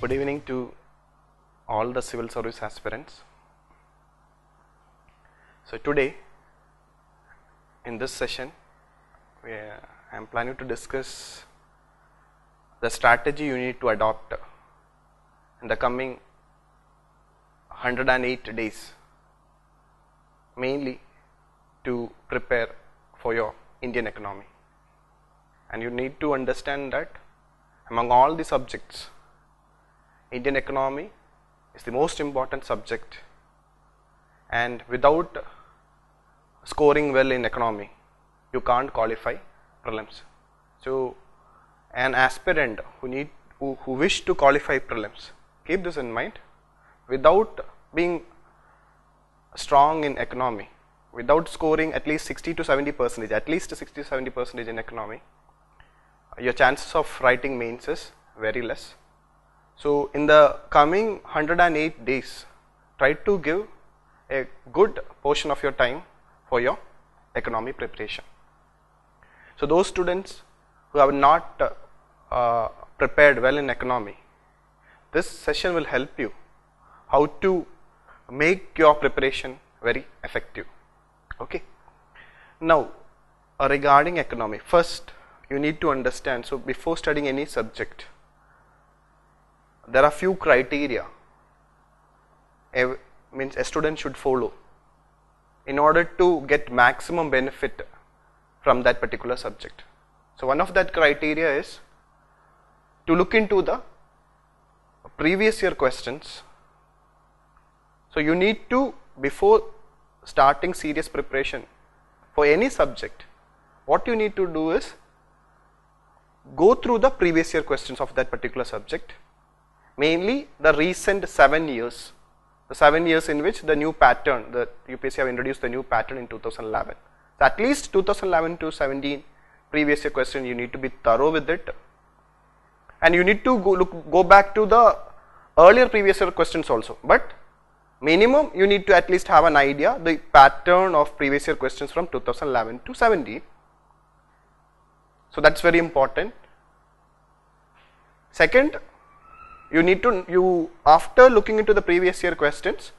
Good evening to all the civil service aspirants. So today in this session I am planning to discuss the strategy you need to adopt in the coming 108 days, mainly to prepare for your Indian economy. And you need to understand that among all the subjects, Indian economy is the most important subject, and without scoring well in economy, you can't qualify prelims. So an aspirant who wish to qualify prelims, keep this in mind. Without being strong in economy, without scoring at least 60 to 70%, at least 60 to 70% in economy, your chances of writing mains is very less. So in the coming 108 days, try to give a good portion of your time for your economy preparation. So those students who have not prepared well in economy, this session will help you how to make your preparation very effective. Okay. Now regarding economy, first you need to understand, so before studying any subject, there are few criteria a student should follow in order to get maximum benefit from that particular subject. So one of that criteria is to look into the previous year questions. So you need to, before starting serious preparation for any subject, what you need to do is go through the previous year questions of that particular subject, mainly the recent 7 years, the 7 years in which the new pattern, the UPSC have introduced the new pattern in 2011. So at least 2011 to 17 previous year question, you need to be thorough with it, and you need to go back to the earlier previous year questions also, but minimum you need to at least have an idea the pattern of previous year questions from 2011 to 17. So that's very important. Second, after looking into the previous year questions,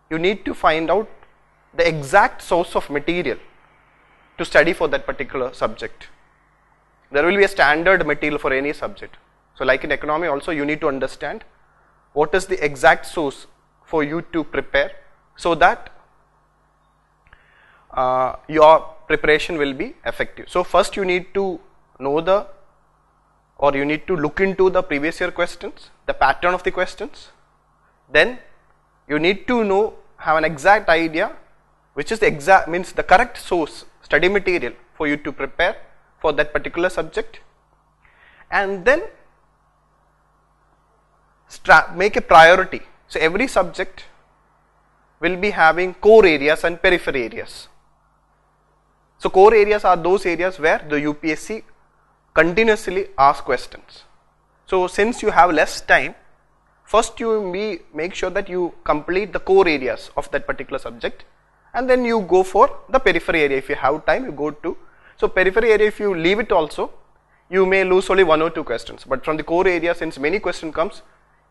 you need to find out the exact source of material to study for that particular subject. There will be a standard material for any subject. So like in economy also, you need to understand what is the exact source for you to prepare, so that your preparation will be effective. So first you need to know you need to look into the previous year questions, the pattern of the questions. Then you need to have an exact idea which is the correct source, study material for you to prepare for that particular subject. And then make a priority. So every subject will be having core areas and periphery areas. So core areas are those areas where the UPSC continuously ask questions. So since you have less time, first you make sure that you complete the core areas of that particular subject, and then you go for the periphery area. If you have time, you go to, so periphery area, if you leave it also, you may lose only 1 or 2 questions, but from the core area, since many question comes,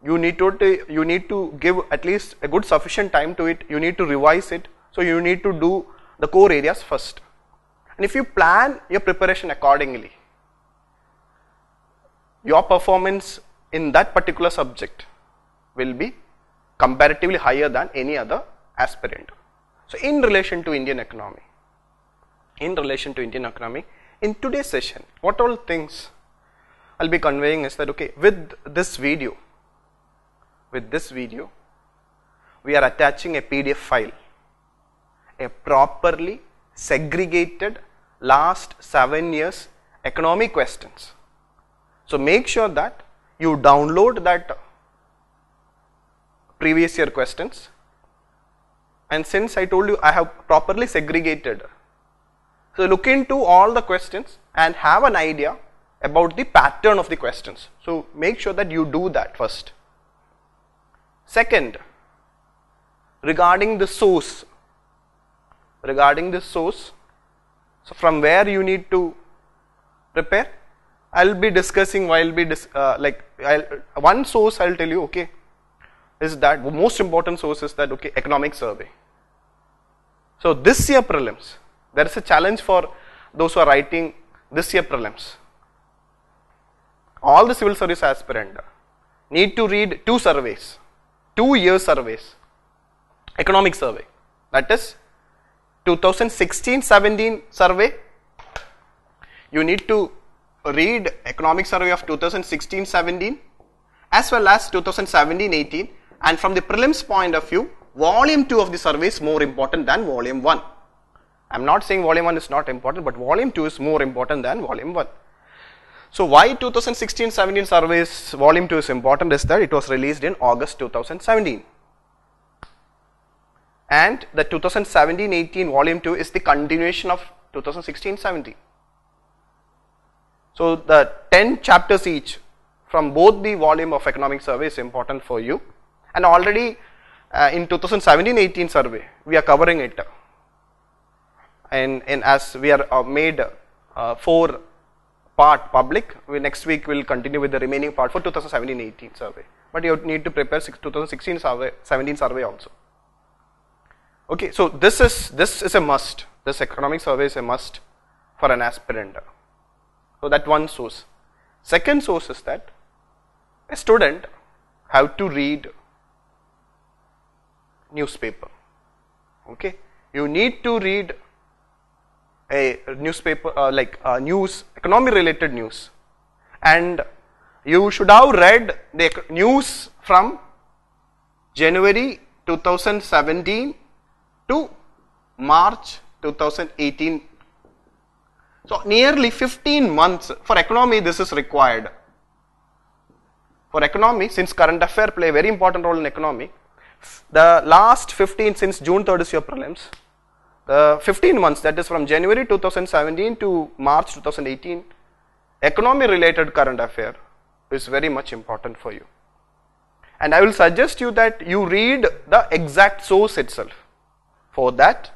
you need to give at least a good sufficient time to it, you need to revise it, so you need to do the core areas first. And if you plan your preparation accordingly, your performance in that particular subject will be comparatively higher than any other aspirant. So in relation to Indian economy, in today's session, what all things I'll be conveying is that, okay, with this video, we are attaching a PDF file, a properly segregated last 7 years economy questions. So make sure that you download that previous year questions, and since I told you I have properly segregated, so look into all the questions and have an idea about the pattern of the questions. So make sure that you do that first. Second, regarding the source, so from where you need to prepare, I'll be discussing while one source I'll tell you, okay, is that most important source is that, okay, economic survey. So this year prelims, there is a challenge for those who are writing this year prelims. All the civil service aspirant need to read 2 surveys, 2-year surveys, economic survey, that is 2016-17 survey. You need to read economic survey of 2016-17 as well as 2017-18, and from the prelims point of view, volume 2 of the survey is more important than volume 1. I am not saying volume 1 is not important, but volume 2 is more important than volume 1. So why 2016-17 surveys volume 2 is important is that it was released in August 2017. And the 2017-18 volume 2 is the continuation of 2016-17. So the 10 chapters each from both the volume of economic survey is important for you, and already in 2017-18 survey we are covering it, and as we are made 4 part public, next week we will continue with the remaining part for 2017-18 survey, but you need to prepare 2016-17 survey also. Okay, so this is a must. This economic survey is a must for an aspirant. So that one source. Second source is that a student have to read newspaper. Okay, you need to read a newspaper news, economy related news, and you should have read the news from January 2017 to March 2018. So nearly 15 months for economy this is required. For economy, since current affair play a very important role in economy, the last 15, since June 3rd is your prelims, the 15 months, that is from January 2017 to March 2018, economy related current affair is very much important for you. And I will suggest you that you read the exact source itself. For that,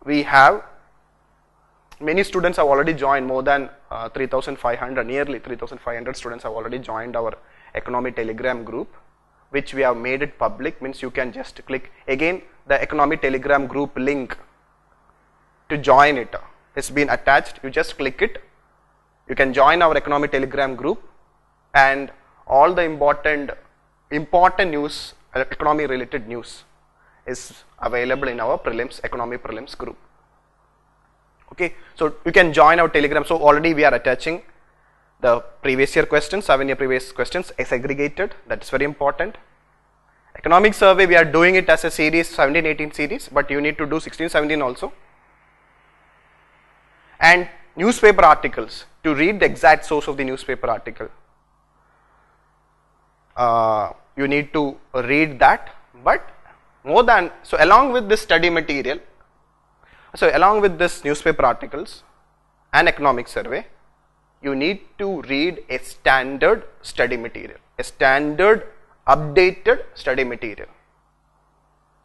we have many students have already joined, more than 3,500, nearly 3,500 students have already joined our economy telegram group, which we have made it public, means you can just click again the economy telegram group link to join it. It's been attached, you just click it, you can join our economy telegram group, and all the important news, economy related news is available in our prelims, economy prelims group. Okay, so you can join our telegram. So already we are attaching the previous year questions, 7-year previous questions segregated, that is very important. Economic survey we are doing it as a series, 17-18 series, but you need to do 16-17 also. And newspaper articles, to read the exact source of the newspaper article, you need to read that. But more than, so along with this study material, so along with this newspaper articles and economic survey, you need to read a standard study material, a standard updated study material.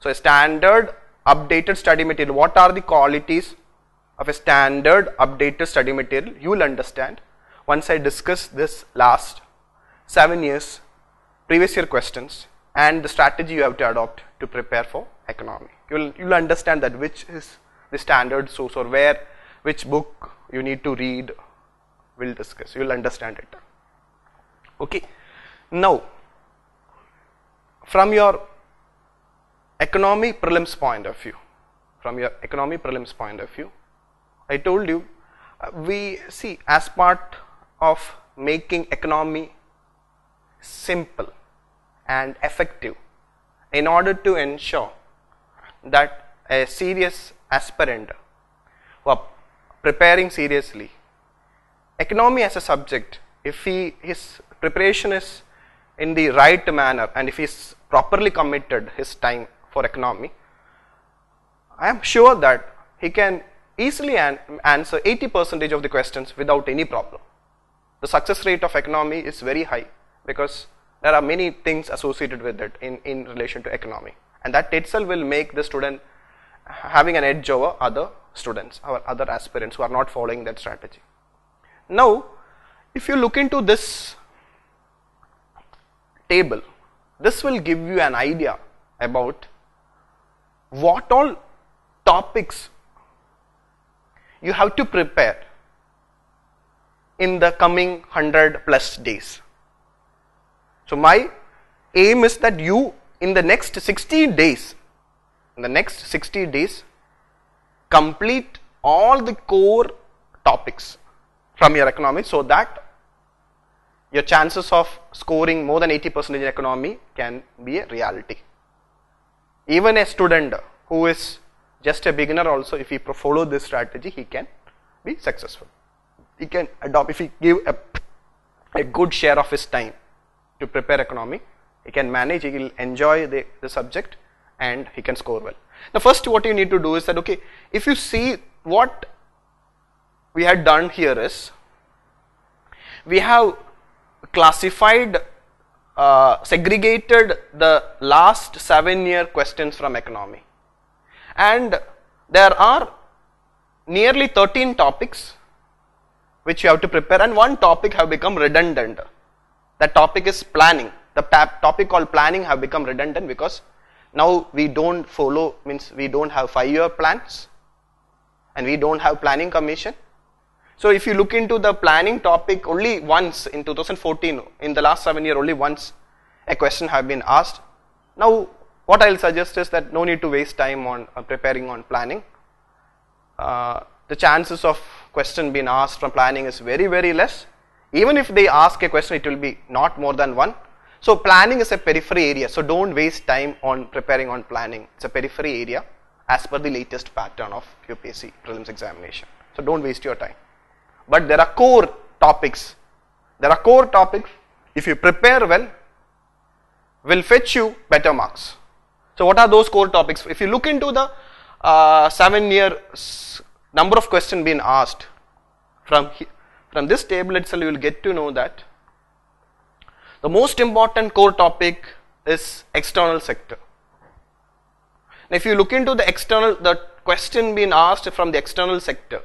So a standard updated study material, what are the qualities of a standard updated study material, you will understand once I discuss this last 7 years previous year questions and the strategy you have to adopt to prepare for economy. You will understand that which is the standard source, or where, which book you need to read, we will discuss, you will understand it. Okay. Now, from your economy prelims point of view, I told you, we see as part of making economy simple and effective, in order to ensure that a serious aspirant who are preparing seriously, economy as a subject, if his preparation is in the right manner and if he is properly committed his time for economy, I am sure that he can easily answer 80% of the questions without any problem. The success rate of economy is very high because there are many things associated with it in relation to economy, and that itself will make the student having an edge over other students or other aspirants who are not following that strategy. Now, if you look into this table, this will give you an idea about what all topics you have to prepare in the coming 100 plus days. So my aim is that you in the next 60 days, complete all the core topics from your economy, so that your chances of scoring more than 80% in economy can be a reality. Even a student who is just a beginner also, if he follow this strategy, he can be successful. He can adopt, if he give a good share of his time to prepare economy, he can manage, he will enjoy the subject and he can score well. Now first what you need to do is that, okay, if you see what we had done here is, we have classified, segregated the last 7-year questions from economy, and there are nearly 13 topics which you have to prepare, and one topic have become redundant. That topic is planning. The topic called planning have become redundant because now we don't follow, means we don't have 5-year plans and we don't have planning commission. So if you look into the planning topic, only once in 2014, in the last 7 years, only once a question have been asked. Now what I will suggest is that no need to waste time on preparing on planning. The chances of question being asked from planning is very, very less. Even if they ask a question, it will be not more than one. So planning is a periphery area, so don't waste time on preparing on planning. It's a periphery area as per the latest pattern of UPSC prelims examination. So don't waste your time. But there are core topics. If you prepare well, will fetch you better marks. So what are those core topics? If you look into the 7-year number of questions being asked, from this table itself you will get to know that the most important core topic is external sector. Now if you look into the question being asked from the external sector,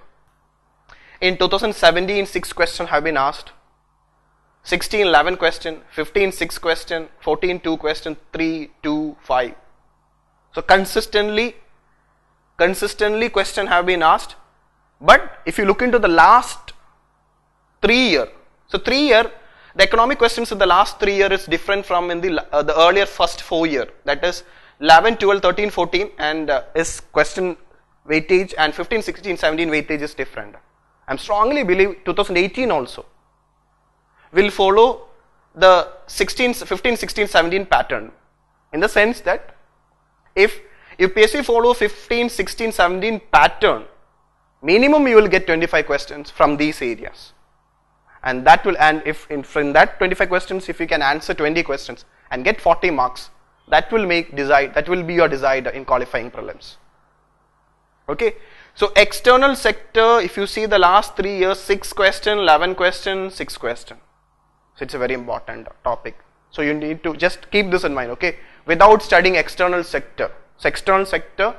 in 2017 6 questions have been asked, 16 11 question, 15 6 question, 14 2 question, 3 2 5. So consistently question have been asked. But if you look into the last 3 year, so 3 year, the economic questions in the last 3 year is different from in the earlier first 4 year, that is 11 12 13 14, and is question weightage, and 15 16 17 weightage is different. I strongly believe 2018 also will follow the 15 16 17 pattern, in the sense that if UPSC follow 15 16 17 pattern, minimum you will get 25 questions from these areas, and that will, and if in that 25 questions, if you can answer 20 questions and get 40 marks, that will be your decider in qualifying prelims. Okay, so external sector, if you see the last 3 years, 6 question, 11 question, 6 question. So it's a very important topic. So you need to just keep this in mind, okay, without studying external sector. So external sector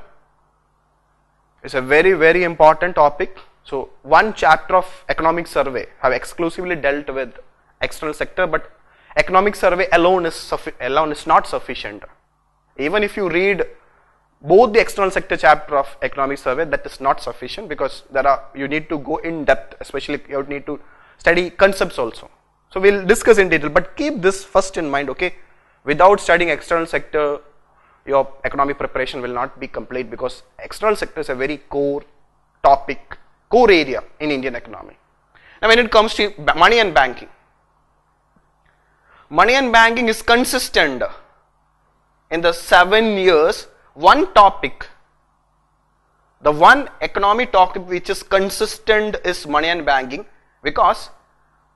is a very, very important topic. So one chapter of economic survey have exclusively dealt with external sector, but economic survey alone is not sufficient. Even if you read both the external sector chapter of economic survey, that is not sufficient, because you need to go in depth, especially you need to study concepts also. So we'll discuss in detail, but keep this first in mind, okay. Without studying external sector, your economic preparation will not be complete, because external sector is a very core topic, core area in Indian economy. Now when it comes to money and banking is consistent in the 7 years. One topic, the one economic topic which is consistent is money and banking, because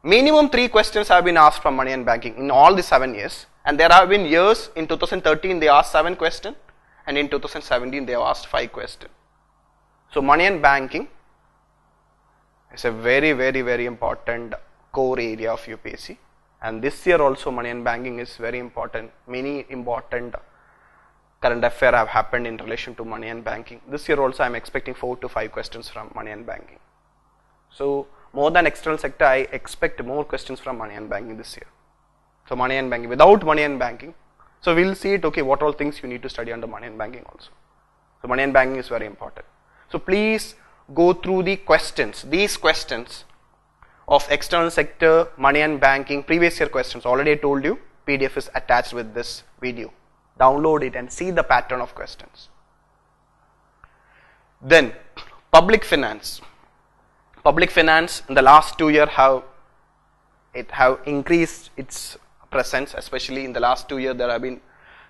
minimum 3 questions have been asked from money and banking in all the 7 years, and there have been years in 2013 they asked 7 questions, and in 2017 they have asked 5 questions. So money and banking is a very, very, very important core area of UPSC, and this year also money and banking is very important. Many important current affairs have happened in relation to money and banking. This year also I am expecting 4 to 5 questions from money and banking. So more than external sector, I expect more questions from money and banking this year. So money and banking, without money and banking, so we will see it, okay, what all things you need to study under money and banking also. So money and banking is very important. So please go through the questions, these questions of external sector, money and banking, previous year questions. Already I told you, PDF is attached with this video. Download it and see the pattern of questions. Then public finance. Public finance in the last 2 years have increased its presence, especially in the last 2 years. There have been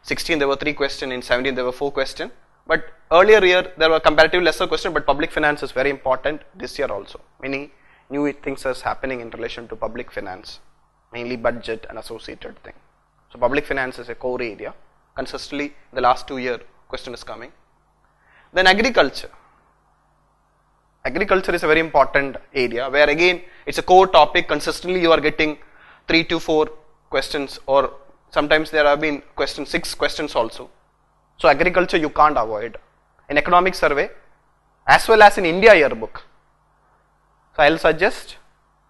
16 there were 3 questions, in 17 there were 4 questions. But earlier year there were comparatively lesser questions, but public finance is very important this year also. Many new things are happening in relation to public finance, mainly budget and associated thing. So public finance is a core area. Consistently in the last 2 years question is coming. Then agriculture. Agriculture is a very important area where again it's a core topic. Consistently you are getting 3 to 4 questions, or sometimes there have been 6 questions also. So agriculture you can't avoid. In economic survey as well as in India yearbook. So I will suggest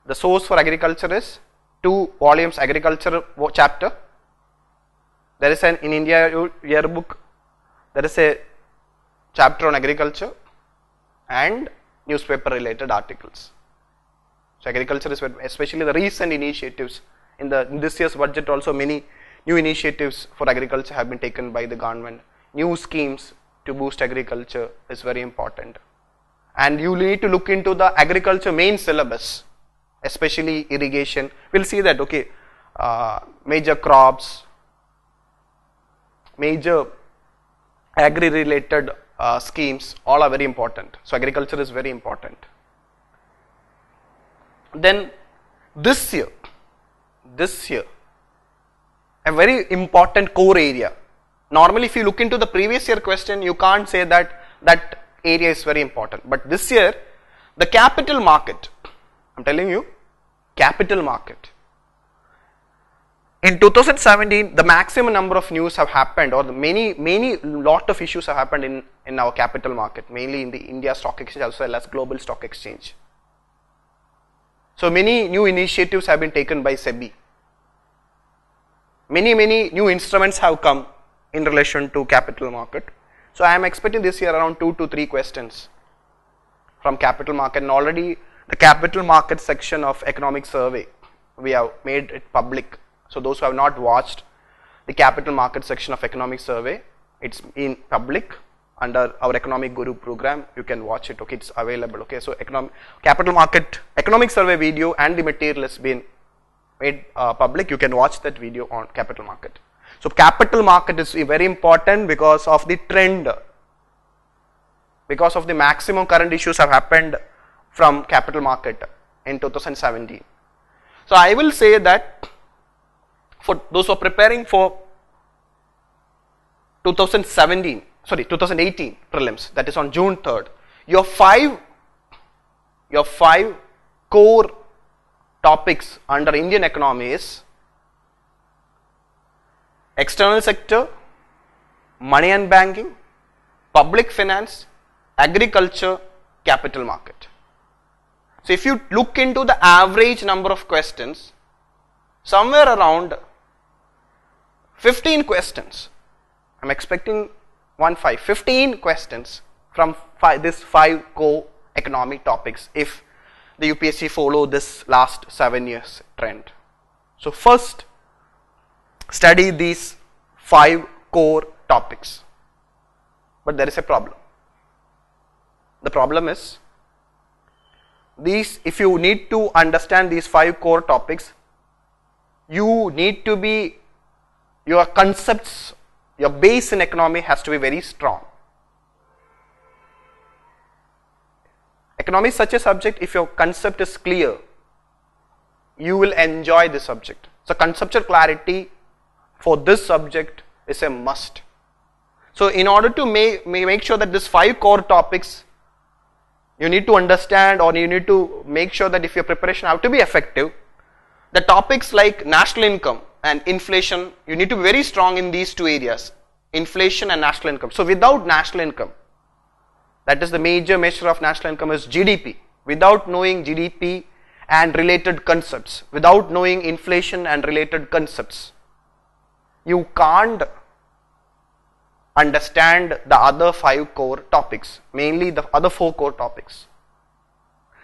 the source for agriculture is 2 volumes agriculture chapter. There is in India yearbook, there is a chapter on agriculture and newspaper related articles. So agriculture is, especially the recent initiatives in this year's budget also, many new initiatives for agriculture have been taken by the government. New schemes to boost agriculture is very important. And you need to look into the agriculture main syllabus, especially irrigation. We'll see that, okay, major crops, major agri-related schemes, all are very important. So agriculture is very important. Then this year, a very important core area. Normally if you look into the previous year question, you can't say that that area is very important. But this year, the capital market, I'm telling you, capital market. In 2017, the maximum number of news have happened, or many lot of issues have happened in our capital market, mainly in the India Stock Exchange as well as Global Stock Exchange. So many new initiatives have been taken by SEBI. Many new instruments have come in relation to capital market. So I am expecting this year around 2 to 3 questions from capital market, and already the capital market section of economic survey, we have made it public. So those who have not watched the capital market section of economic survey, it's in public under our economic guru program. You can watch it, okay, it's available. Okay, so capital market economic survey video and the material has been made public. You can watch that video on capital market. So capital market is very important because of the trend, because of the maximum current issues have happened from capital market in 2017. So I will say that for those who are preparing for 2018 prelims, that is on June 3rd, your five core topics under Indian economy is external sector, money and banking, public finance, agriculture, capital market. So if you look into the average number of questions, somewhere around 15 questions, I am expecting 15 questions from this 5 core economic topics if the UPSC follow this last 7 years trend. So first, study these 5 core topics. But there is a problem. The problem is, if you need to understand these 5 core topics, you need to be, your concepts, your base in economy has to be very strong. Economy is such a subject, if your concept is clear, you will enjoy this subject. So conceptual clarity for this subject is a must. So in order to make sure that these 5 core topics, you need to understand, or you need to make sure that if your preparation have to be effective, the topics like national income and inflation, you need to be very strong in these 2 areas, inflation and national income. So without national income, that is the major measure of national income is GDP. Without knowing GDP, and related concepts. Without knowing inflation and related concepts, you can't understand the other 5 core topics, mainly the other 4 core topics.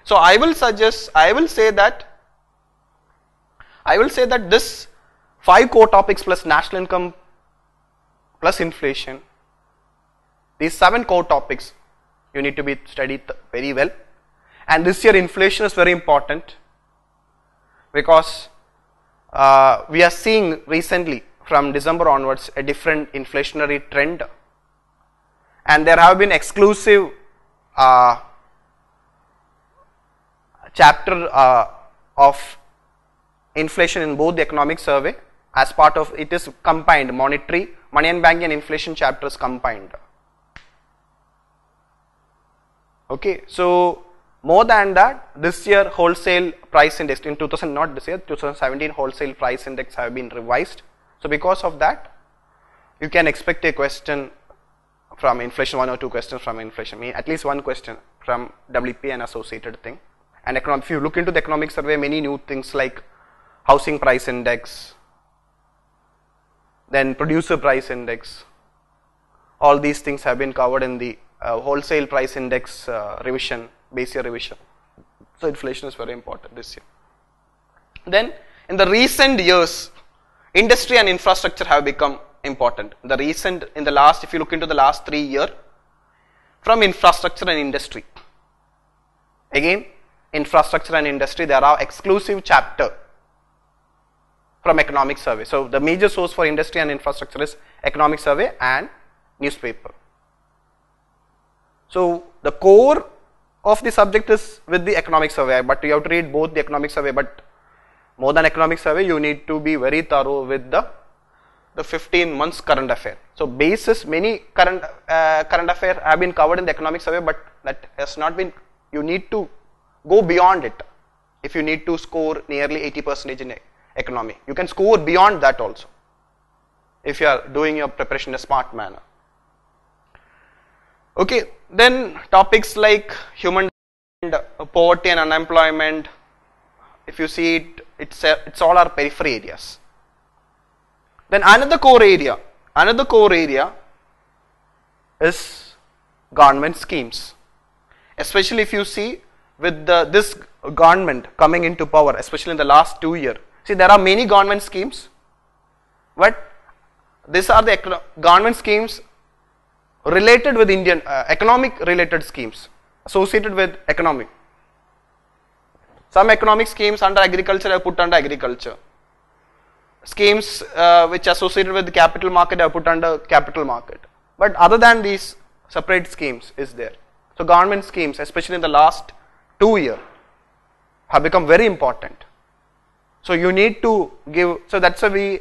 So I will say that this 5 core topics plus national income plus inflation, these 7 core topics you need to be studied very well. And this year inflation is very important, because we are seeing recently from December onwards a different inflationary trend, and there have been exclusive chapter of inflation in both the economic survey. As part of it is combined, money and banking and inflation chapters combined. Okay, so more than that, this year wholesale price index in 2017 wholesale price index have been revised. So because of that, you can expect a question from inflation, 1 or 2 questions from inflation, at least 1 question from WP and associated thing. And if you look into the economic survey, many new things like housing price index, then producer price index, all these things have been covered in the wholesale price index revision, base year revision. So inflation is very important this year. Then in the recent years, industry and infrastructure have become important. If you look into the last 3 years, from infrastructure and industry. Again, infrastructure and industry, there are exclusive chapter from economic survey. So the major source for industry and infrastructure is economic survey and newspaper. So the core of the subject is with the economic survey, but you have to read both the economic survey, but more than economic survey, you need to be very thorough with the 15 months current affair. So basis, many current affair have been covered in the economic survey, but that has not been, you need to go beyond it. If you need to score nearly 80% in economy, you can score beyond that also, if you are doing your preparation in a smart manner. Okay, then topics like human poverty and unemployment, if you see it, it's all our periphery areas. Then another core area is government schemes. Especially if you see with this government coming into power, especially in the last 2 years. See, there are many government schemes, but these are the government schemes related with Indian economic related schemes associated with economic. Some economic schemes under agriculture are put under agriculture. Schemes which are associated with the capital market are put under capital market. But other than these, separate schemes is there. So government schemes, especially in the last 2 years, have become very important. So you need to give. So that's why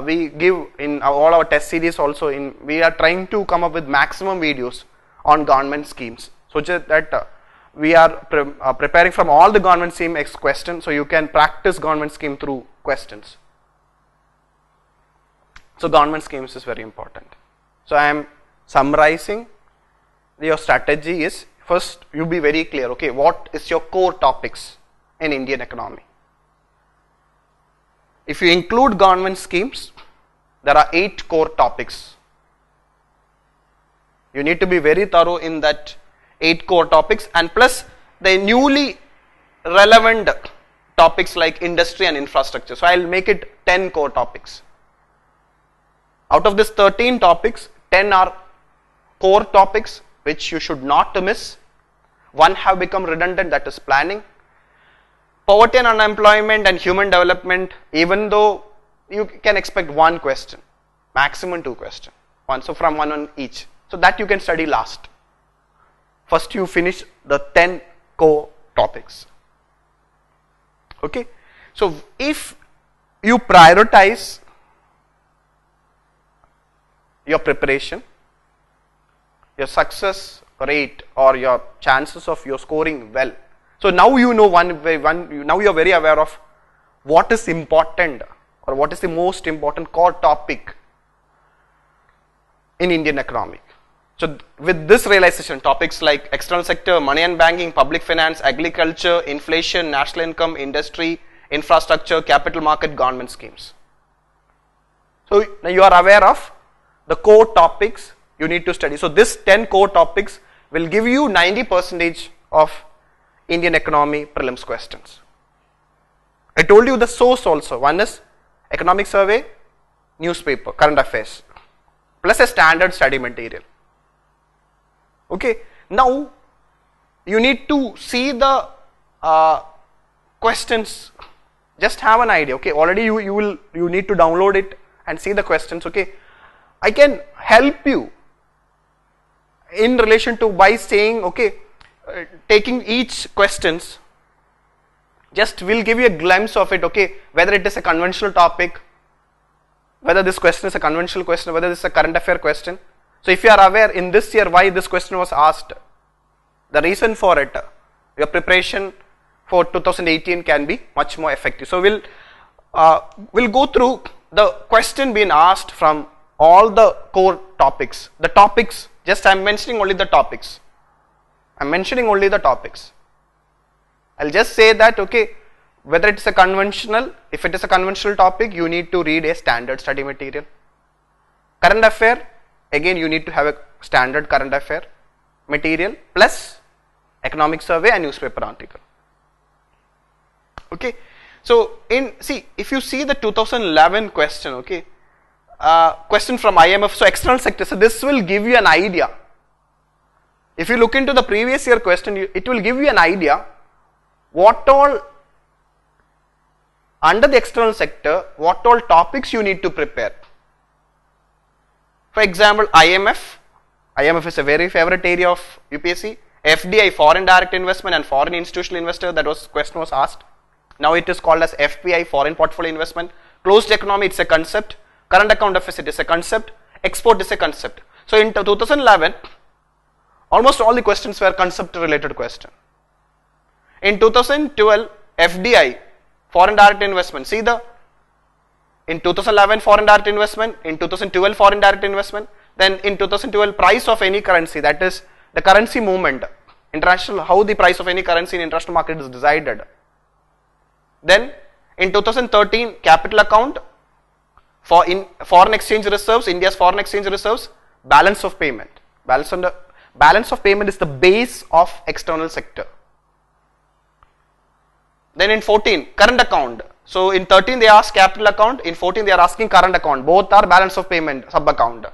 we give in all our test series also. We are trying to come up with maximum videos on government schemes, so that we are preparing from all the government scheme questions, so you can practice government scheme through questions. So government schemes is very important. So I am summarizing. Your strategy is, first you be very clear, okay, what is your core topics in Indian economy. If you include government schemes, there are 8 core topics. You need to be very thorough in that 8 core topics, and plus the newly relevant topics like industry and infrastructure. So I will make it 10 core topics. Out of this 13 topics, 10 are core topics which you should not miss. 1 have become redundant, that is planning. Poverty and unemployment and human development, even though you can expect 1 question, maximum 2 questions, so from 1 on each. So that you can study last. First you finish the 10 core topics. Okay. So if you prioritize your preparation, your success rate or your chances of your scoring well. So now you know now you are very aware of what is important or what is the most important core topic in Indian economic. So with this realization, topics like external sector, money and banking, public finance, agriculture, inflation, national income, industry, infrastructure, capital market, government schemes. So now you are aware of the core topics you need to study. So this 10 core topics will give you 90% of Indian economy prelims questions. I told you the source also. One is economic survey, newspaper, current affairs, plus a standard study material. Okay, now you need to see the questions. Just have an idea. Okay, already you need to download it and see the questions. Okay, I can help you in relation to by saying, okay, taking each questions, just will give you a glimpse of it. Okay, whether it is a conventional topic, whether this question is a conventional question, whether this is a current affair question. So if you are aware in this year why this question was asked, the reason for it, your preparation for 2018 can be much more effective. So we'll go through the question being asked from all the core topics. The topics, just I am mentioning only the topics. I am mentioning only the topics. I'll just say that, okay, whether it's a conventional, if it is a conventional topic, you need to read a standard study material. Current affair, again you need to have a standard current affair material plus economic survey and newspaper article. Okay, so if you see the 2011 question, okay, question from IMF, so external sector, so this will give you an idea. If you look into the previous year question, it will give you an idea what all under the external sector, what all topics you need to prepare. For example, IMF is a very favorite area of UPSC. FDI, foreign direct investment, and foreign institutional investor, that was question was asked. Now it is called as FPI, foreign portfolio investment. Closed economy, it's a concept. Current account deficit is a concept. Export is a concept. So in 2011, almost all the questions were concept related question. In 2012, FDI, foreign direct investment. See in 2011 foreign direct investment, in 2012 foreign direct investment, then in 2012 price of any currency, that is the currency movement, international, how the price of any currency in international market is decided. Then in 2013 capital account for foreign exchange reserves, India's foreign exchange reserves, balance of payment. Balance of payment is the base of external sector. Then in 14 current account. So in 13 they ask capital account, in 14 they are asking current account. Both are balance of payment sub account.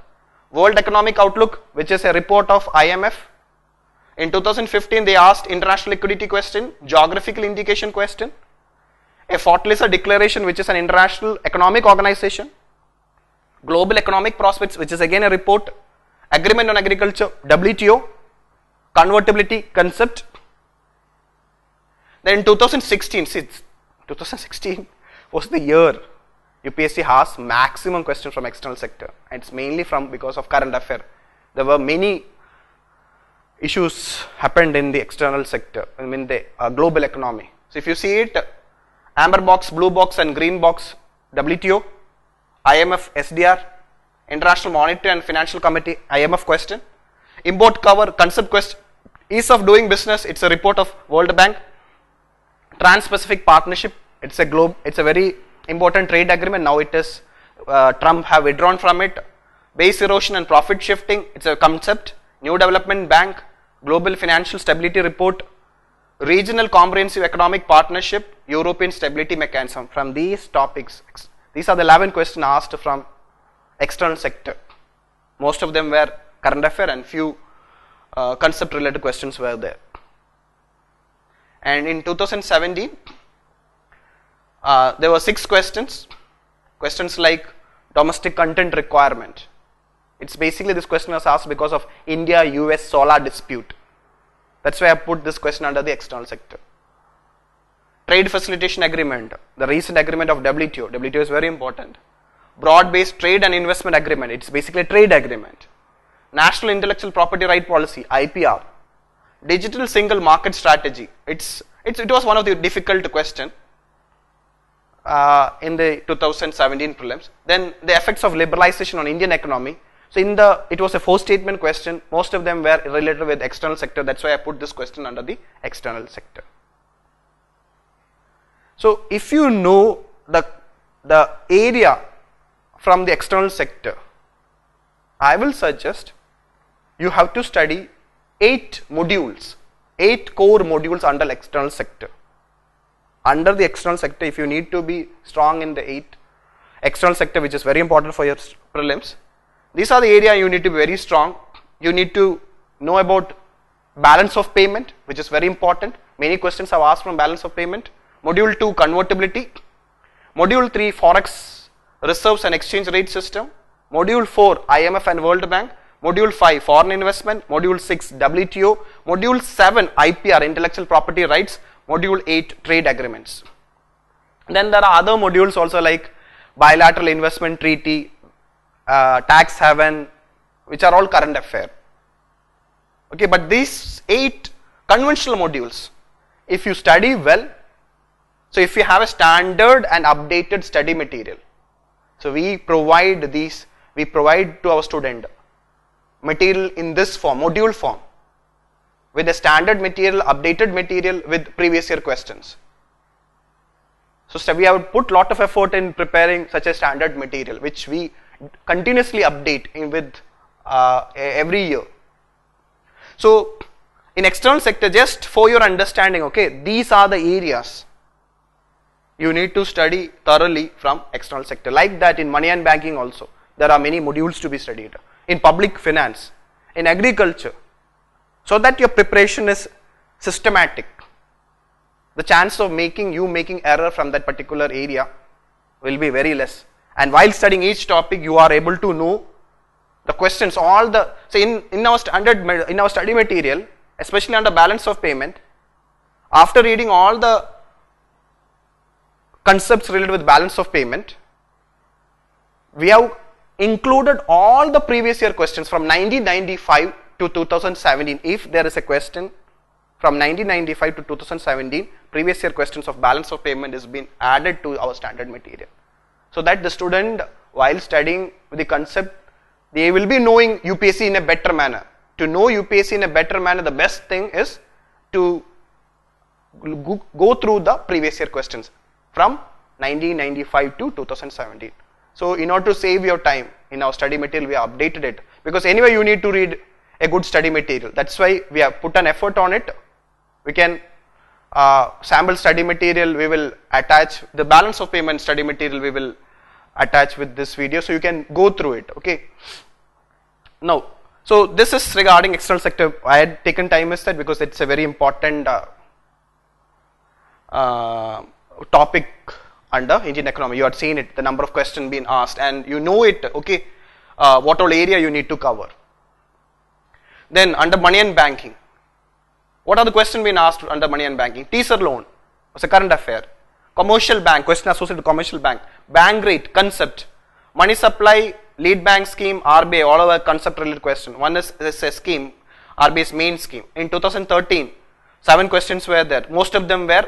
World Economic Outlook, which is a report of IMF. In 2015 they asked international liquidity question, geographical indication question, a fertilizer declaration, which is an international economic organization, global economic prospects, which is again a report, agreement on agriculture, WTO, convertibility concept. Then in 2016, 2016 was the year UPSC has maximum questions from external sector, and it's mainly because of current affair. There were many issues happened in the external sector, I mean the global economy. So if you see it, amber box, blue box and green box, WTO, IMF, SDR, International Monetary and Financial Committee, IMF question, import cover, concept question, ease of doing business, it's a report of World Bank, Trans-Pacific Partnership, it's a very important trade agreement. Now it is Trump have withdrawn from it. Base erosion and profit shifting, it's a concept. New Development Bank, Global Financial Stability Report, Regional Comprehensive Economic Partnership, European Stability Mechanism. From these topics, these are the 11 questions asked from external sector. Most of them were current affair and few concept related questions were there. And in 2017, there were 6 questions like domestic content requirement. It's basically, this question was asked because of India-US solar dispute. That's why I put this question under the external sector. Trade facilitation agreement, the recent agreement of WTO. WTO is very important. Broad-based trade and investment agreement, it's basically a trade agreement. National intellectual property right policy, IPR. Digital single market strategy, it was one of the difficult question in the 2017 prelims. Then the effects of liberalization on Indian economy, So it was a 4-statement question. Most of them were related with external sector. That's why I put this question under the external sector. So if you know the area from the external sector, I will suggest you have to study 8 modules, 8 core modules under external sector. Under the external sector, if you need to be strong in the 8 external sector, which is very important for your prelims, these are the area you need to be very strong. You need to know about balance of payment, which is very important. Many questions have asked from balance of payment. Module 2, convertibility. Module 3, forex reserves and exchange rate system. Module 4, IMF and World Bank. Module 5, foreign investment. Module 6, WTO. Module 7, IPR, intellectual property rights. Module 8, trade agreements. Then there are other modules also like bilateral investment treaty, tax haven, which are all current affair. Okay, but these 8 conventional modules, if you study well, so if you have a standard and updated study material, so we provide to our student material in this form, module form, with a standard material, updated material with previous year questions. So we have put lot of effort in preparing such a standard material, which we continuously update with every year. So in external sector, just for your understanding, okay, these are the areas you need to study thoroughly from external sector. Like that in money and banking also, there are many modules to be studied. In public finance, in agriculture, so that your preparation is systematic. The chance of making error from that particular area will be very less. And while studying each topic, you are able to know the questions, so in our study material, especially under balance of payment, after reading all the concepts related with balance of payment, we have included all the previous year questions from 1995 to 2017. If there is a question from 1995 to 2017, previous year questions of balance of payment is been added to our standard material. So that the student, while studying the concept, they will be knowing UPSC in a better manner. To know UPSC in a better manner, the best thing is to go through the previous year questions from 1995 to 2017. So in order to save your time, in our study material we have updated it, because anyway you need to read a good study material. That's why we have put an effort on it. We can sample study material, we will attach the balance of payment study material, we will attach with this video, so you can go through it. Okay. Now, so this is regarding external sector. I had taken time as that because it's a very important topic under Indian economy. You had seen it, the number of questions being asked, and you know it. Okay, what all area you need to cover. Then under money and banking, what are the questions being asked under money and banking? Teaser loan was a current affair. Commercial bank, question associated with commercial bank. Bank rate, concept. Money supply, lead bank scheme, RBI, all of the concept related question. One is a scheme, RBI's main scheme. In 2013, 7 questions were there. Most of them were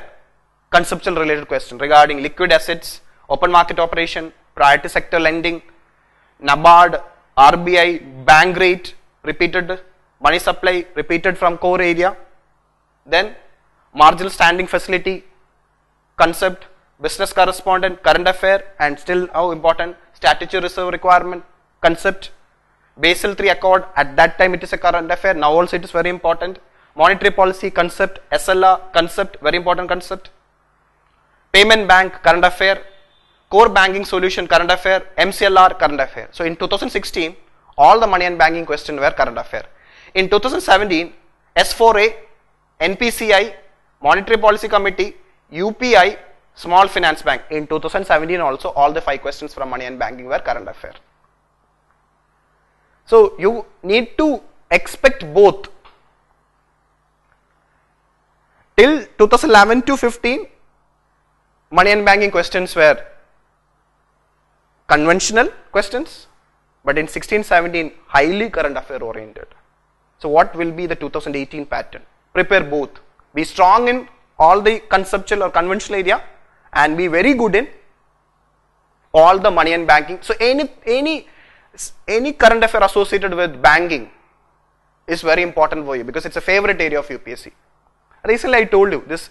conceptual related questions regarding liquid assets, open market operation, priority sector lending, NABARD, RBI, bank rate, repeated, money supply, repeated from core area. Then marginal standing facility, concept, business correspondent, current affair, and still how important, statutory reserve requirement, concept, Basel III Accord, at that time it is a current affair, now also it is very important, monetary policy, concept, SLR, concept, very important concept, payment bank, current affair, core banking solution, current affair, MCLR, current affair. So in 2016, all the money and banking questions were current affair. In 2017, S4A, NPCI, Monetary Policy Committee, UPI, Small Finance Bank. In 2017 also, all the 5 questions from money and banking were current affair. So you need to expect both. Till 2011 to 15, money and banking questions were conventional questions, but in 16-17 highly current affair oriented. So what will be the 2018 pattern? Prepare both. Be strong in all the conceptual or conventional area and be very good in all the money and banking. So any any current affair associated with banking is very important for you because it's a favorite area of UPSC. Recently I told you this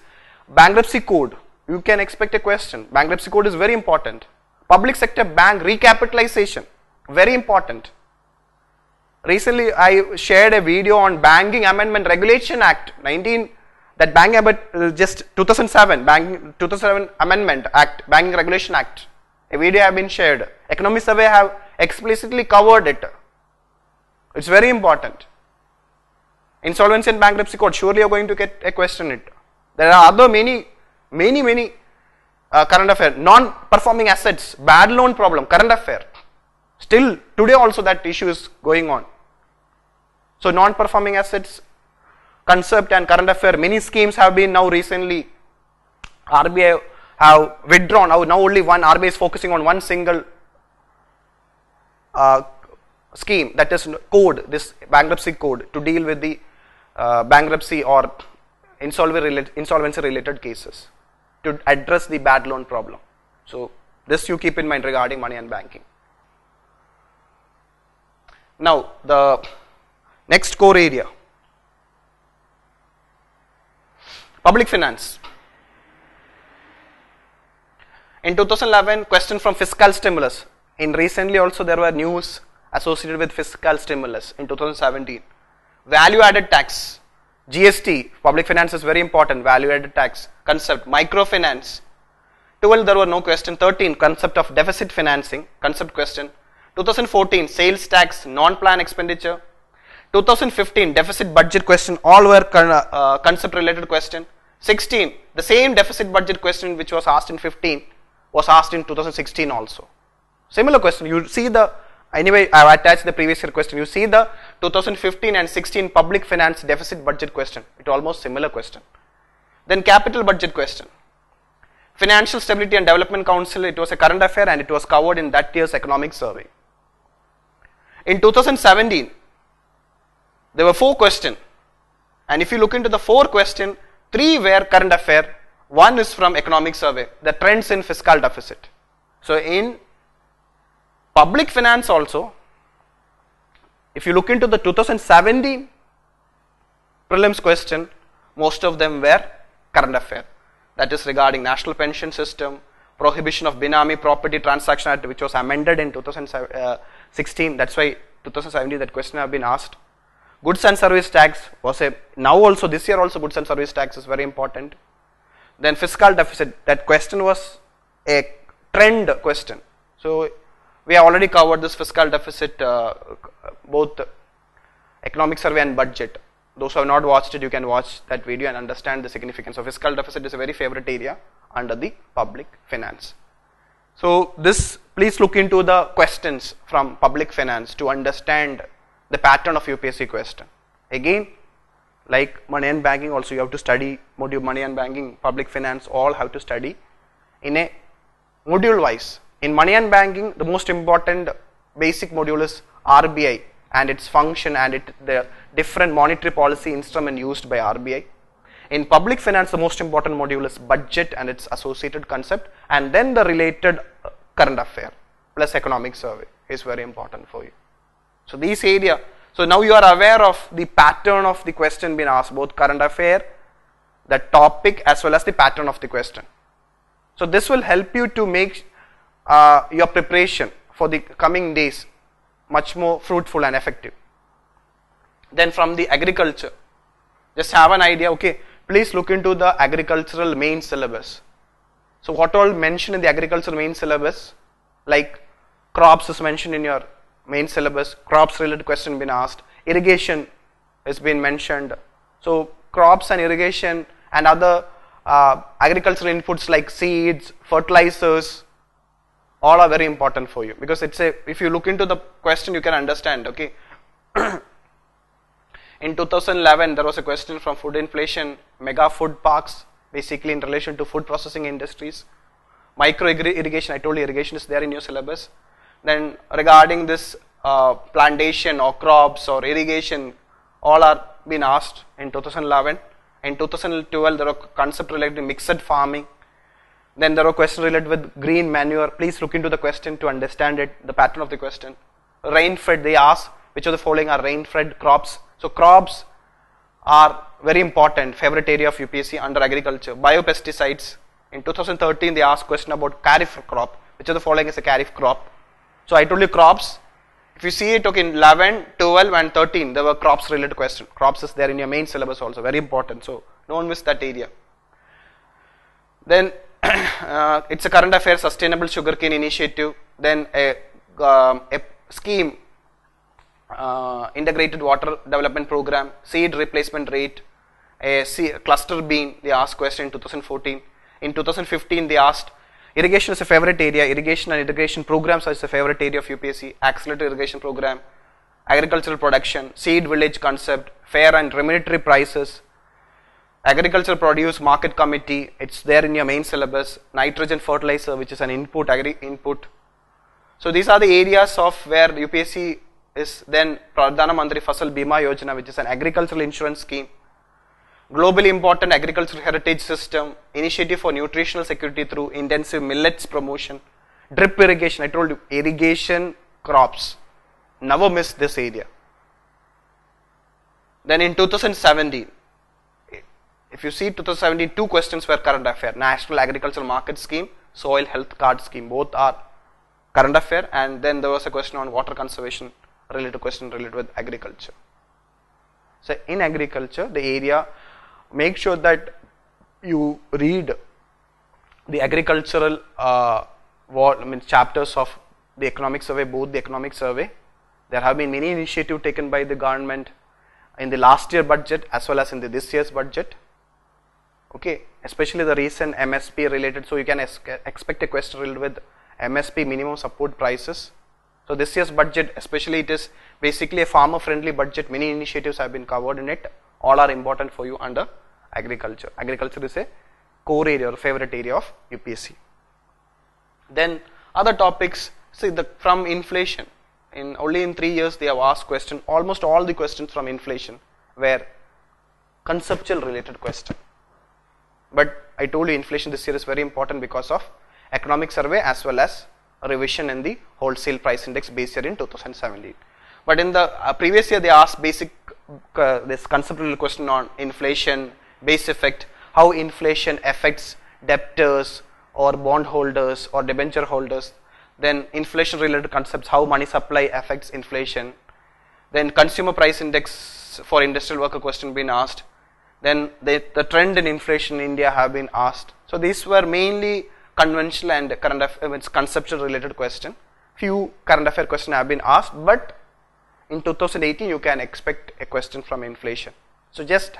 bankruptcy code, you can expect a question. Bankruptcy code is very important. Public sector bank recapitalization, very important. Recently I shared a video on Banking Amendment Regulation Act 19, that just 2007 Amendment Act, Banking Regulation Act. A video have been shared. Economic survey have explicitly covered it. It's very important. Insolvency and bankruptcy code, surely you are going to get a question it. There are other many current affair, non-performing assets, bad loan problem, current affair. Still today also that issue is going on. So non-performing assets concept and current affair, many schemes have been now recently, RBI have withdrawn. Now only one, RBI is focusing on one single scheme, that is code, this bankruptcy code, to deal with the bankruptcy or insolvency related cases, to address the bad loan problem. So this you keep in mind regarding money and banking. Now the next core area, public finance. In 2011, question from fiscal stimulus. In recently also there were news associated with fiscal stimulus in 2017. Value added tax, GST, public finance is very important, value added tax, concept, microfinance. 12 there were no question. 13 concept of deficit financing, concept question. 2014 sales tax, non-plan expenditure. 2015 deficit budget question, all were concept related question. 16 the same deficit budget question which was asked in 15 was asked in 2016 also. Similar question, you see the, anyway I have attached the previous year question, you see the 2015 and 16 public finance deficit budget question, it almost similar question. Then capital budget question. Financial Stability and Development Council, it was a current affair and it was covered in that year's economic survey. In 2017, there were 4 questions, and if you look into the 4 questions, 3 were current affair, 1 is from economic survey, the trends in fiscal deficit. So in public finance also, if you look into the 2017 prelims question, most of them were current affair. That is regarding national pension system, prohibition of Benami Property Transaction Act, which was amended in 2016. That's why 2017 that question have been asked. Goods and service tax was a, now also this year also goods and service tax is very important. Then fiscal deficit, that question was a trend question. So we have already covered this fiscal deficit, both economic survey and budget. Those who have not watched it, you can watch that video and understand the significance. So fiscal deficit is a very favorite area under the public finance. So this, please look into the questions from public finance to understand the pattern of UPSC question. Again, like money and banking also, you have to study module money and banking, public finance, all have to study in a module wise. In money and banking, the most important basic module is RBI and its function and the different monetary policy instrument used by RBI. In public finance, the most important module is budget and its associated concept, and then the related current affair plus economic survey is very important for you. So these area, so now you are aware of the pattern of the question being asked, both current affair, the topic as well as the pattern of the question. So this will help you to make your preparation for the coming days much more fruitful and effective. Then from the agriculture, just have an idea, okay, please look into the agricultural main syllabus. So what all mentioned in the agricultural main syllabus, like crops is mentioned in your main syllabus, crops related question been asked, irrigation has been mentioned. So crops and irrigation and other agricultural inputs like seeds, fertilizers, all are very important for you, because it's a, if you look into the question you can understand, okay. In 2011 there was a question from food inflation, mega food parks, basically in relation to food processing industries. Micro irrigation, I told you irrigation is there in your syllabus. Then regarding this plantation or crops or irrigation, all are been asked in 2011. In 2012 there were concept related to mixed farming. Then there were questions related with green manure. Please look into the question to understand it, the pattern of the question. rain-fed, they ask which of the following are rain-fed crops. So crops are very important, favorite area of UPSC under agriculture. Biopesticides, in 2013 they asked question about kharif crop, which of the following is a kharif crop. So I told you crops, if you see it, okay, in 11, 12 and 13 there were crops related question. Crops is there in your main syllabus also, very important, so don't miss that area. Then it's a current affairs, sustainable sugarcane initiative, then a scheme, integrated water development program, seed replacement rate, a cluster bean, they asked question in 2014. In 2015 they asked irrigation is a favorite area, irrigation and irrigation programs is a favorite area of UPSC, accelerated irrigation program, agricultural production, seed village concept, fair and remunerative prices, agricultural produce market committee, it's there in your main syllabus, nitrogen fertilizer which is an input, input. So these are the areas of where UPSC is. Then Pradhana Mantri Fasal Bima Yojana, which is an agricultural insurance scheme, globally important agricultural heritage system, initiative for nutritional security through intensive millets promotion, drip irrigation, I told you irrigation crops, never miss this area. Then in 2017, if you see 2017, two questions were current affair, National Agricultural Market Scheme, Soil Health Card Scheme, both are current affair, and then there was a question on water conservation related question related with agriculture. So in agriculture, the area, make sure that you read the agricultural chapters of the economic survey, both the economic survey. There have been many initiatives taken by the government in the last year budget as well as in this year's budget. Okay, especially the recent MSP related, so you can expect a question related with MSP, minimum support prices. So this year's budget, especially, it is basically a farmer friendly budget, many initiatives have been covered in it, all are important for you under agriculture. Agriculture is a core area or favorite area of UPSC. Then other topics, see from inflation, only in 3 years they have asked question, almost all the questions from inflation were conceptual related question. But I told you inflation this year is very important because of economic survey as well as a revision in the wholesale price index base year in 2017. But in the previous year they asked basic this conceptual question on inflation, base effect, how inflation affects debtors or bond holders or debenture holders, then inflation related concepts, how money supply affects inflation, then consumer price index for industrial worker question been asked, then the trend in inflation in India have been asked. So these were mainly conventional and current affairs, conceptual related question. Few current affair question have been asked, but in 2018 you can expect a question from inflation. So just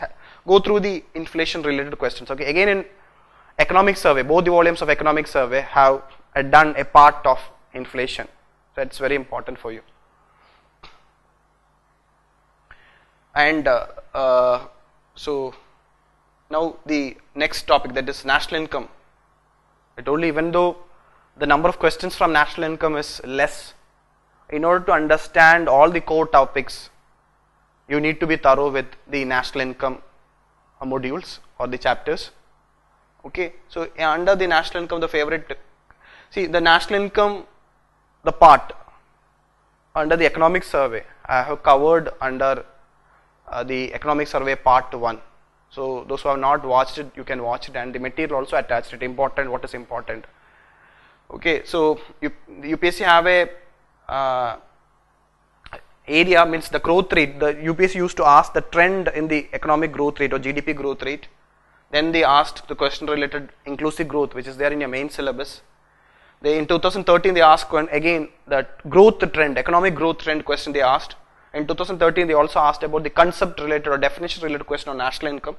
go through the inflation related questions. Okay, again in economic survey, both the volumes of economic survey have done a part of inflation. So it's very important for you. And so now the next topic, that is national income. I told you, even though the number of questions from national income is less, in order to understand all the core topics, you need to be thorough with the national income modules or the chapters. Okay, so under the national income, the favorite, see the national income, the part under the economic survey, I have covered under the economic survey part 1. So those who have not watched it, you can watch it, and the material also attached it, important, what is important. Okay, so UPSC have a area, means the growth rate, the UPSC used to ask the trend in the economic growth rate or GDP growth rate. Then they asked the question related inclusive growth, which is there in your main syllabus. In 2013 they asked again that growth trend, economic growth trend question they asked. In 2013 they also asked about the concept related or definition related question on national income.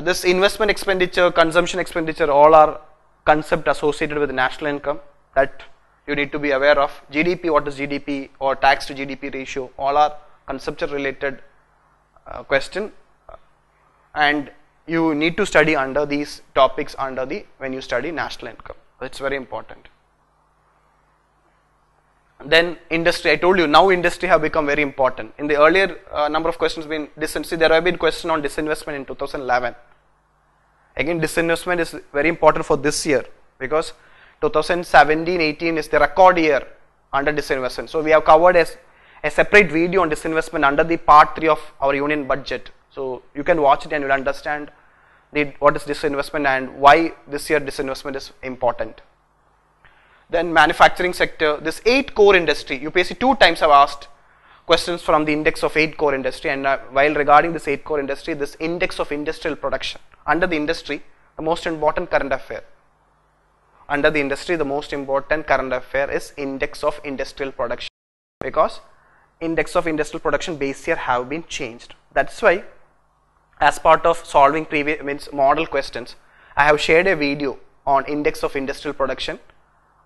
This investment expenditure, consumption expenditure, all are concept associated with national income that you need to be aware of. GDP, what is GDP, or tax to GDP ratio, all are conceptual related question, and you need to study under these topics under the when you study national income. It's very important. Then industry, I told you now industry have become very important. In the earlier number of questions been see, there have been question on disinvestment in 2011. Again, disinvestment is very important for this year because 2017-18 is the record year under disinvestment. So we have covered a separate video on disinvestment under the part 3 of our union budget. So you can watch it and you will understand what is disinvestment and why this year disinvestment is important. Then manufacturing sector, this 8 core industry, UPSC 2 times have asked questions from the index of 8 core industry, and while regarding this 8 core industry, this index of industrial production, under the industry, the most important current affair. Under the industry, the most important current affair is index of industrial production, because index of industrial production base year have been changed. That's why as part of solving model questions, I have shared a video on index of industrial production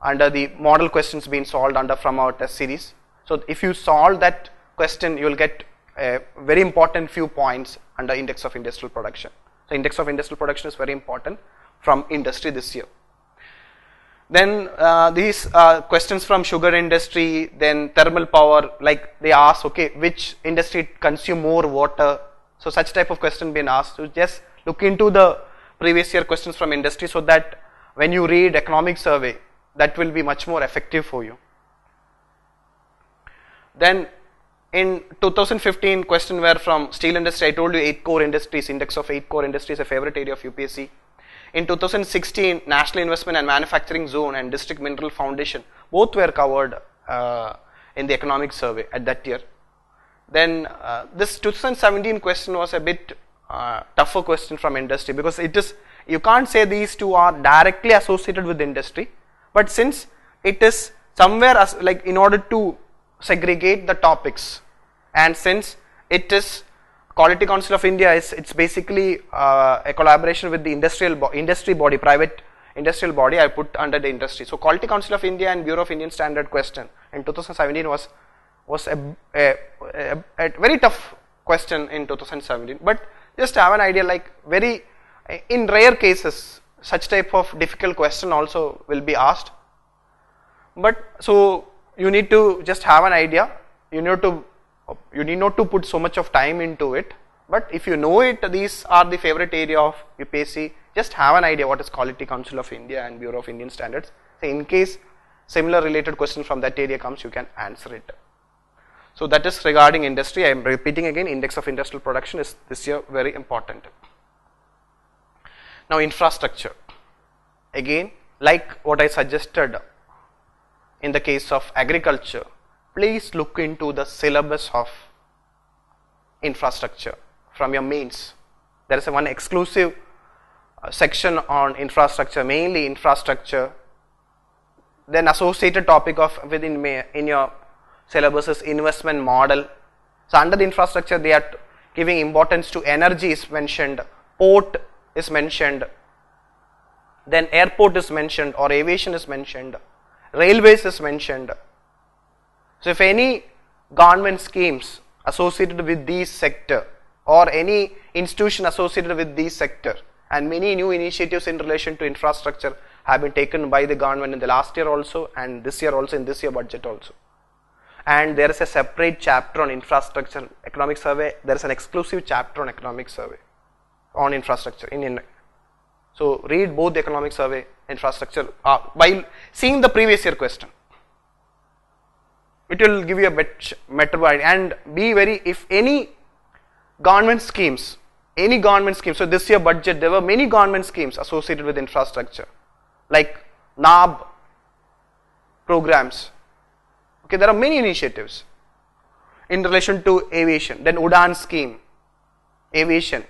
under the model questions being solved under from our test series. So if you solve that question, you will get a very important few points under index of industrial production. So index of industrial production is very important from industry this year. Then these questions from sugar industry, then thermal power, like they ask, okay, which industry consume more water? So such type of question being asked. So just look into the previous year questions from industry, so that when you read economic survey, that will be much more effective for you. Then in 2015 question were from steel industry. I told you 8 core industries, index of 8 core industries, a favorite area of UPSC. In 2016, National Investment and Manufacturing Zone and District Mineral Foundation, both were covered in the economic survey at that year. Then this 2017 question was a bit tougher question from industry, because it is, you can't say these two are directly associated with industry, but since it is somewhere like in order to segregate the topics, and since it is Quality Council of India, it's basically a collaboration with the industry body, private industrial body, I put under the industry. So Quality Council of India and Bureau of Indian Standard question in 2017 was a very tough question in 2017, but just have an idea, like very in rare cases such type of difficult question also will be asked. But so you need to just have an idea, you need not to put so much of time into it, but if you know it, these are the favorite area of UPSC, just have an idea what is Quality Council of India and Bureau of Indian Standards. So in case similar related question from that area comes, you can answer it. So that is regarding industry. I am repeating again, index of industrial production is this year very important. Now infrastructure, again like what I suggested in the case of agriculture, please look into the syllabus of infrastructure from your mains. There is one exclusive section on infrastructure, mainly infrastructure. Then associated topic of in your syllabus is investment model. So under the infrastructure, they are giving importance to energy is mentioned, port is mentioned, then airport is mentioned, or aviation is mentioned, railways is mentioned. So if any government schemes associated with these sector, or any institution associated with these sector, and many new initiatives in relation to infrastructure have been taken by the government in the last year also, and this year also, in this year budget also. And there is a separate chapter on infrastructure economic survey. There is an exclusive chapter on economic survey on infrastructure in so read both the economic survey, infrastructure by seeing the previous year question. It will give you a better idea, and be very, if any government schemes, so this year budget there were many government schemes associated with infrastructure, like NAB programs. Okay, there are many initiatives in relation to aviation, then UDAN scheme, aviation.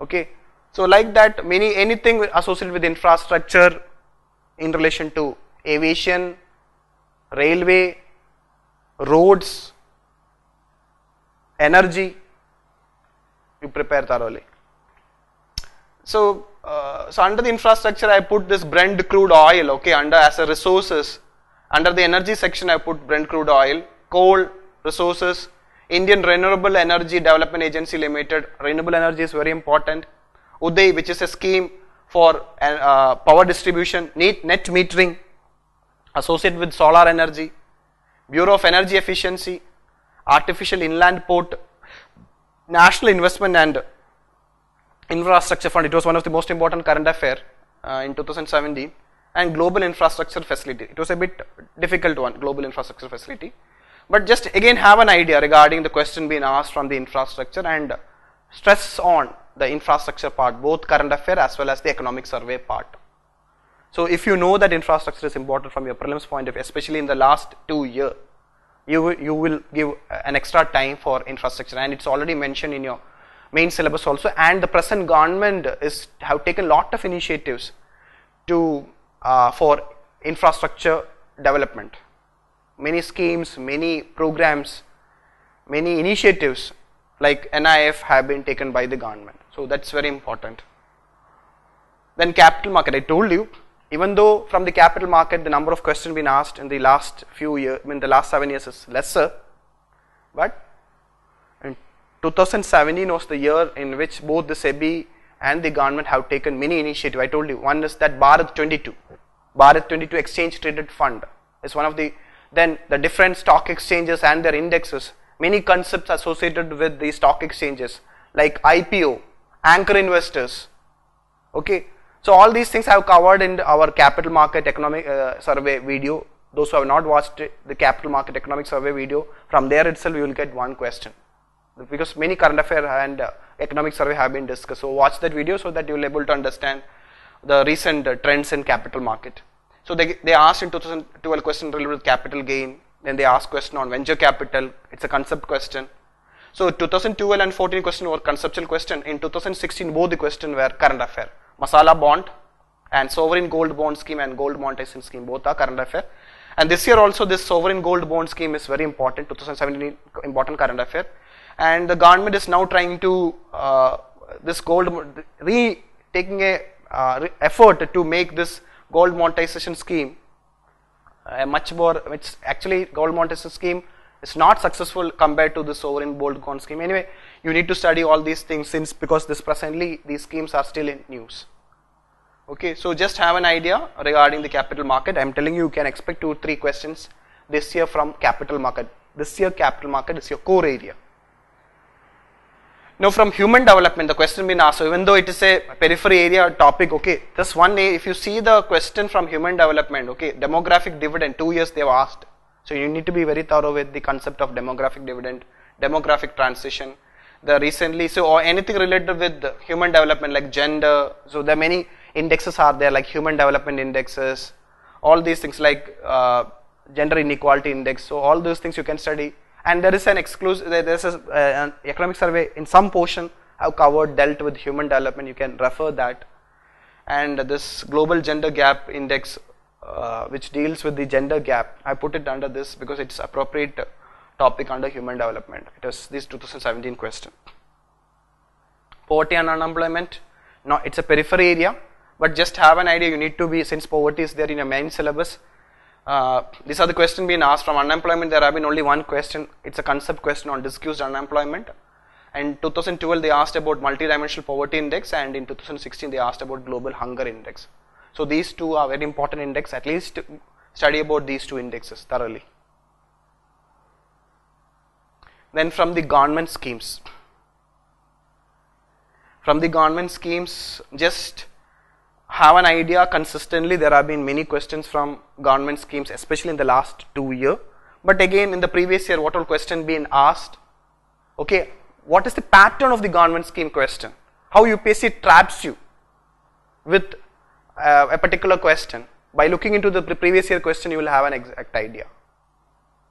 Okay, so like that, anything associated with infrastructure in relation to aviation, railway, roads, energy, you prepare thoroughly. So, so under the infrastructure, I put this Brent crude oil, okay, under as a resources. Under the energy section, I put Brent crude oil, coal, resources, Indian Renewable Energy Development Agency Limited. Renewable energy is very important. UDAY, which is a scheme for power distribution, net metering, associated with solar energy. Bureau of Energy Efficiency, Artificial Inland Port, National Investment and Infrastructure Fund. It was one of the most important current affair in 2017. and global infrastructure facility. It was a bit difficult one, global infrastructure facility, but just again have an idea regarding the question being asked from the infrastructure and stress on the infrastructure part, both current affair as well as the economic survey part. So if you know that infrastructure is important from your prelims point of view, especially in the last 2 years, you will give an extra time for infrastructure, and it's already mentioned in your main syllabus also. And the present government have taken lot of initiatives to for infrastructure development. Many schemes, many programs, many initiatives like NIF have been taken by the government. So that's very important. Then capital market, I told you, even though from the capital market the number of questions been asked in the last few years, the last 7 years is lesser, but in 2017 was the year in which both the SEBI and the government have taken many initiatives. I told you, one is that Bharat 22 exchange traded fund is one of the, then the different stock exchanges and their indexes, many concepts associated with the stock exchanges like IPO, anchor investors, okay. So all these things I have covered in our capital market economic survey video. Those who have not watched the capital market economic survey video, from there itself you will get one question, because many current affair and economic survey have been discussed. So watch that video so that you will be able to understand the recent trends in capital market. So they asked in 2012 question related with capital gain, then they asked question on venture capital, it's a concept question. So 2012 and 14 question were conceptual question. In 2016 both the question were current affair. Masala bond and sovereign gold bond scheme and gold monetization scheme, both are current affair. And this year also this sovereign gold bond scheme is very important, 2017 important current affair. And the government is now trying to this gold taking a effort to make this gold monetization scheme much more, which actually gold monetization scheme is not successful compared to the sovereign gold bond scheme. Anyway, you need to study all these things since, because this presently these schemes are still in news. Okay, so just have an idea regarding the capital market. I am telling you, you can expect 2-3 questions this year from capital market. This year capital market is your core area. Now from human development, the question been asked, so even though it is a periphery area topic, okay, just one day, if you see the question from human development, okay, demographic dividend, 2 years they have asked. So you need to be very thorough with the concept of demographic dividend, demographic transition, the recently, so or anything related with human development like gender. So there are many indexes are there like human development indexes, all these things like gender inequality index. So all those things you can study. And there is an exclusive, there is an economic survey in some portion have covered, dealt with human development, you can refer that. And this global gender gap index which deals with the gender gap, I put it under this because it's appropriate topic under human development. It was this 2017 question. Poverty and unemployment, no, it's a periphery area, but just have an idea, you need to be, since poverty is there in your main syllabus. These are the questions being asked. From unemployment there have been only one question, it's a concept question on diffused unemployment. And 2012 they asked about multidimensional poverty index, and in 2016 they asked about global hunger index. So these two are very important index, at least study about these two indexes thoroughly. Then from the government schemes. From the government schemes, just have an idea, consistently there have been many questions from government schemes, especially in the last 2 years. But again in the previous year, what all question been asked? Okay, what is the pattern of the government scheme question? How UPSC traps you with a particular question. By looking into the previous year question, you will have an exact idea.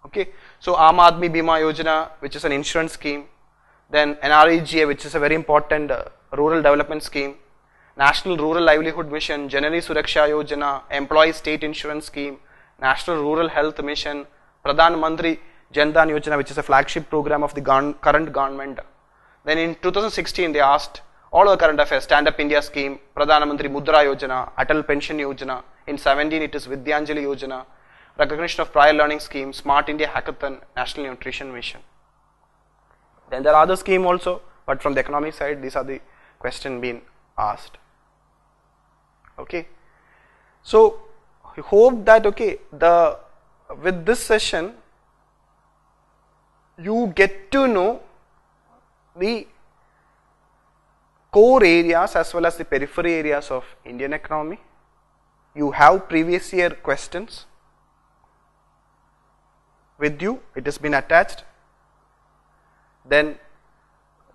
Okay, so Aam Aadmi Bima Yojana, which is an insurance scheme, then NREGA, which is a very important rural development scheme, National Rural Livelihood Mission, Janani Suraksha Yojana, Employee State Insurance Scheme, National Rural Health Mission, Pradhan Mantri Jan Dhan Yojana, which is a flagship program of the current government. Then in 2016 they asked all our current affairs, Stand Up India scheme, Pradhan Mantri Mudra Yojana, Atal Pension Yojana. In 17 it is Vidyanjali Yojana, recognition of prior learning scheme, Smart India Hackathon, National Nutrition Mission. Then there are other schemes also, but from the economic side these are the questions being asked. Okay, so I hope that with this session you get to know the core areas as well as the periphery areas of Indian economy. you have previous year questions with you, it has been attached, then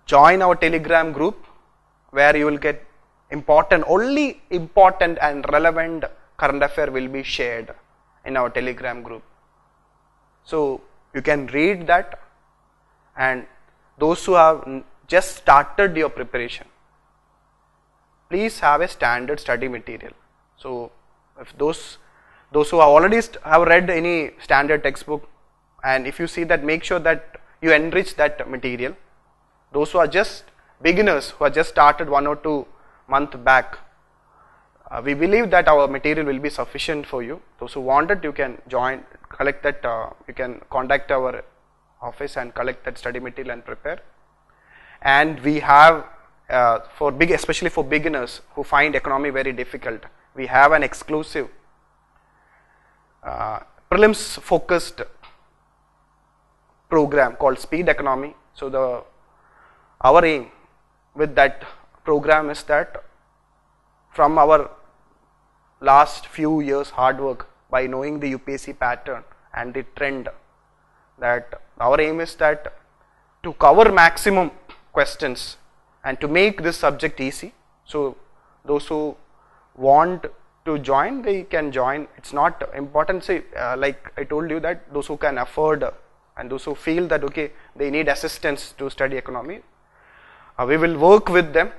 join our Telegram group where you will get only important and relevant current affair will be shared in our Telegram group. So you can read that, and those who have just started your preparation, please have a standard study material. So if those who have already have read any standard textbook, and if you see that, make sure that you enrich that material. Those who are just beginners, who are just started 1 or 2 months back, we believe that our material will be sufficient for you. Those who want it, you can collect that, you can contact our office and collect that study material and prepare. And we have, especially for beginners who find economy very difficult, we have an exclusive prelims focused program called Speed Economy. So our aim with that program is that from our last few years hard work, by knowing the UPSC pattern and the trend, that our aim is that to cover maximum questions and to make this subject easy. So those who want to join, they can join. It's not important, say like I told you, that those who can afford and those who feel that okay, they need assistance to study economy, we will work with them.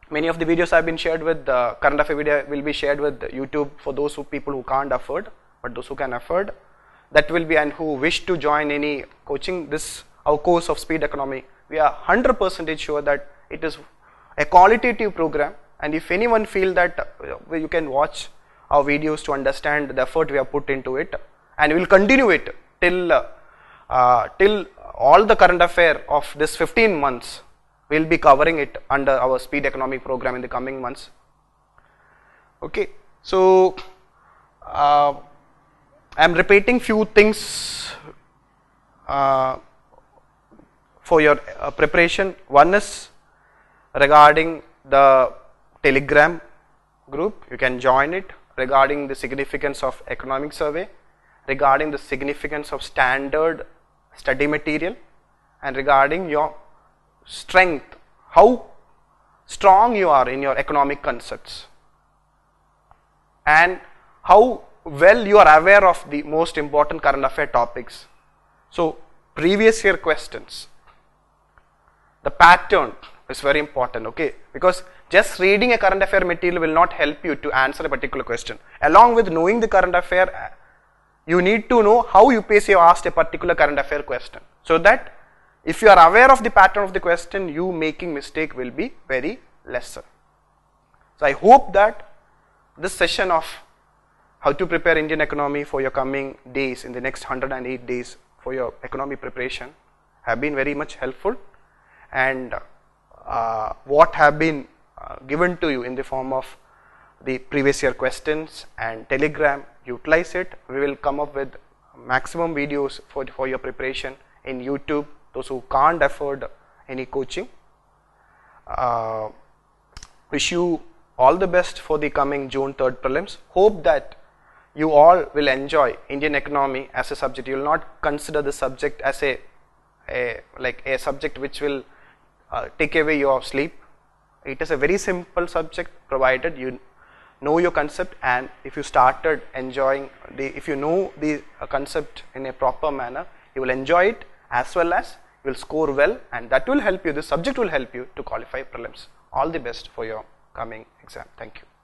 Many of the videos have been shared with current affair video will be shared with YouTube for those people who can't afford, but those who can afford, that will be, and who wish to join any coaching, our course of Speed Economy, we are 100% sure that it is a qualitative program. And if anyone feel that you can watch our videos to understand the effort we have put into it, and we will continue it till all the current affair of this 15 months. We will be covering it under our Speed Economy program in the coming months. Okay, so I am repeating few things for your preparation. One is regarding the Telegram group, you can join it, regarding the significance of economic survey, regarding the significance of standard study material, and regarding your strength, how strong you are in your economic concepts, and how well you are aware of the most important current affair topics. So previous year questions, the pattern is very important, okay, because just reading a current affair material will not help you to answer a particular question. Along with knowing the current affair, you need to know how UPSC asked a particular current affair question, so that if you are aware of the pattern of the question, you making mistake will be very lesser. So I hope that this session of how to prepare Indian economy for your coming days, in the next 108 days for your economy preparation, have been very much helpful, and what have been given to you in the form of the previous year questions and Telegram, utilize it. We will come up with maximum videos for your preparation in YouTube. Those who can't afford any coaching, wish you all the best for the coming June 3rd prelims. Hope that you all will enjoy Indian economy as a subject. You will not consider the subject as a subject which will take away your sleep. It is a very simple subject, provided you know your concept, and if you started enjoying if you know the concept in a proper manner, you will enjoy it, as well as you will score well, and that will help you, this subject will help you to qualify prelims. All the best for your coming exam. Thank you.